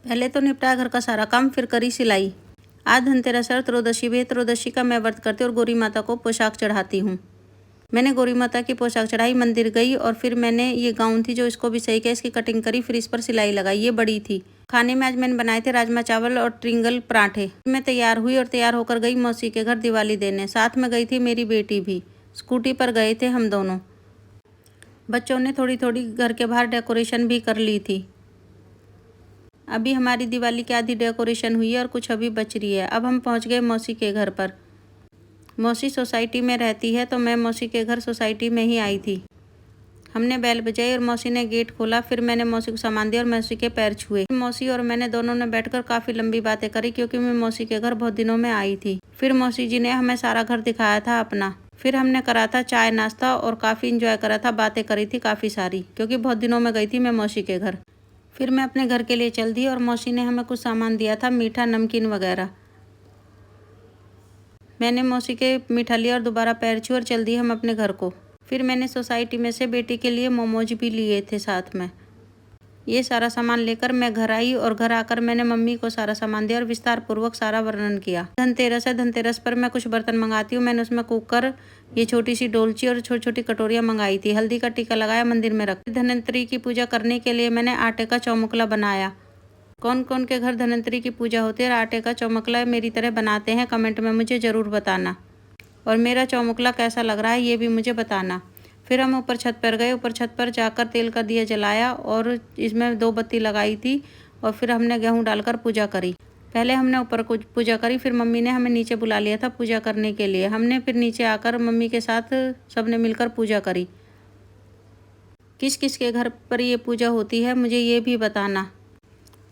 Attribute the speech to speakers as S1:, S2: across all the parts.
S1: पहले तो निपटाया घर का सारा काम, फिर करी सिलाई। आज धनतेरस और त्रयोदशी भी। त्रयोदशी का मैं व्रत करती और गौरी माता को पोशाक चढ़ाती हूँ। मैंने गौरी माता की पोशाक चढ़ाई, मंदिर गई और फिर मैंने ये गाउन थी जो इसको भी सही किया, इसकी कटिंग करी, फिर इस पर सिलाई लगाई। ये बड़ी थी। खाने में आज मैंने बनाए थे राजमा चावल और ट्रिंगल पराठे। मैं तैयार हुई और तैयार होकर गई मौसी के घर दिवाली देने। साथ में गई थी मेरी बेटी भी। स्कूटी पर गए थे हम दोनों। बच्चों ने थोड़ी थोड़ी घर के बाहर डेकोरेशन भी कर ली थी। अभी हमारी दिवाली की आधी डेकोरेशन हुई है और कुछ अभी बच रही है। अब हम पहुंच गए मौसी के घर पर। मौसी सोसाइटी में रहती है तो मैं मौसी के घर सोसाइटी में ही आई थी। हमने बेल बजाई और मौसी ने गेट खोला। फिर मैंने मौसी को सामान दिया और मौसी के पैर छुए। मौसी और मैंने दोनों ने बैठकर काफ़ी लंबी बातें करी, क्योंकि मैं मौसी के घर बहुत दिनों में आई थी। फिर मौसी जी ने हमें सारा घर दिखाया था अपना। फिर हमने करा था चाय नाश्ता और काफ़ी इंजॉय करा था, बातें करी थी काफ़ी सारी, क्योंकि बहुत दिनों में गई थी मैं मौसी के घर। फिर मैं अपने घर के लिए चल दी और मौसी ने हमें कुछ सामान दिया था, मीठा नमकीन वगैरह। मैंने मौसी के मीठा लिया और दोबारा पैर छुए और चल दिए हम अपने घर को। फिर मैंने सोसाइटी में से बेटी के लिए मोमोज भी लिए थे साथ में। ये सारा सामान लेकर मैं घर आई और घर आकर मैंने मम्मी को सारा सामान दिया और विस्तार पूर्वक सारा वर्णन किया। धनतेरस है, धनतेरस पर मैं कुछ बर्तन मंगाती हूँ। मैंने उसमें कुकर, ये छोटी सी डोलची और छोटी छोटी कटोरियाँ मंगाई थी। हल्दी का टीका लगाया, मंदिर में रख। धनवंतरी की पूजा करने के लिए मैंने आटे का चौमुखला बनाया। कौन कौन के घर धनवंतरी की पूजा होती है और आटे का चौमुखला मेरी तरह बनाते हैं, कमेंट में मुझे ज़रूर बताना। और मेरा चौमुखला कैसा लग रहा है ये भी मुझे बताना। फिर हम ऊपर छत पर गए। ऊपर छत पर जाकर तेल का दिया जलाया और इसमें 2 बत्ती लगाई थी और फिर हमने गेहूं डालकर पूजा करी। पहले हमने ऊपर कुछ पूजा करी, फिर मम्मी ने हमें नीचे बुला लिया था पूजा करने के लिए। हमने फिर नीचे आकर मम्मी के साथ सबने मिलकर पूजा करी। किस किस के घर पर ये पूजा होती है मुझे ये भी बताना।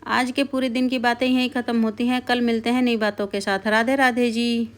S1: आज के पूरे दिन की बातें यहीं ख़त्म होती हैं। कल मिलते हैं नई बातों के साथ। राधे राधे जी।